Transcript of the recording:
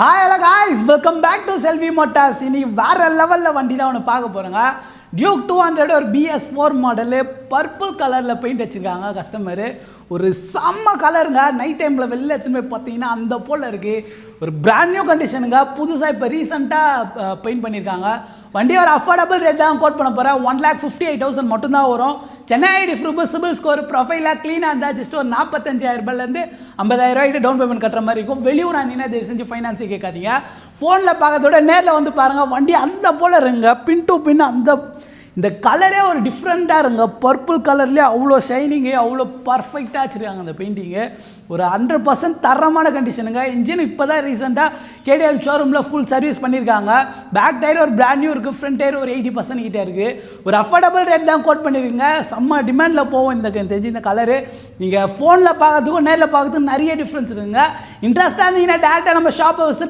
Hi hello guys, welcome back to Selvi Motors. இன்னைக்கு வேற லெவலில் வண்டி தான் ஒன்று பார்க்க போகிறோங்க. டியூக் 200 ஒரு BS4 மாடலு பர்பிள் கலரில் பெயிண்ட் வச்சுருக்காங்க கஸ்டமரு. ஒரு செம்ம கலருங்க. நைட் டைமில் வெளில எடுத்துன்னு போய் பார்த்தீங்கன்னா அந்த போல் இருக்குது. ஒரு பிராண்ட் நியூ கண்டிஷனுங்க. புதுசாக இப்போ ரீசெண்டாக பெயிண்ட் பண்ணியிருக்காங்க. வண்டி ஒரு அஃபோர்டபுள் ரேட் தான் கோட் பண்ண போகிறேன். 1,58,000 மட்டும்தான் வரும். சென்னை ஐடி சிபில் ஸ்கோர் ப்ரொஃபைலாக க்ளீனாக இருந்தால் ஜஸ்ட் ஒரு 45,000 50,000 டவுன் பேமெண்ட் கட்டுற மாதிரி இருக்கும். வெளியூர் இருந்தீங்கன்னா தயவு செஞ்சு ஃபைனான்ஸே கேட்காதீங்க. ஃபோனில் பார்க்கறதோட நேரில் வந்து பாருங்கள். வண்டி அந்த போல் இருங்க. பின் டு பின் இந்த கலரே ஒரு டிஃப்ரெண்ட்டாக இருங்க. பர்பிள் கலர்லேயே அவ்வளோ ஷைனிங்கு, அவ்வளோ பர்ஃபெக்டாக வச்சுருக்காங்க அந்த பெயிண்டிங்கு. ஒரு 100% தரமான கண்டிஷனுங்க. இன்ஜின் இப்போ தான் ரீசெண்டாக KTM ஷோரூமில் ஃபுல் சர்வீஸ் பண்ணியிருக்காங்க. பேக் டயர் ஒரு பிராண்ட் நியூ இருக்குது. ஃப்ரண்ட் டயர் ஒரு 80% கிட்டே இருக்குது. ஒரு அஃபோர்டபுள் ரேட் தான் கோட் பண்ணியிருக்கீங்க. செம்ம டிமாண்டில் போகும் இந்த கலரு. நீங்கள் ஃபோனில் பார்க்கறதுக்கும் நேரில் பார்க்கறதுக்கும் நிறைய டிஃப்ரென்ஸ் இருக்குங்க. இன்ட்ரெஸ்ட்டாக இருந்தீங்கன்னா டேரெக்டாக நம்ம ஷாப்பை விசிட்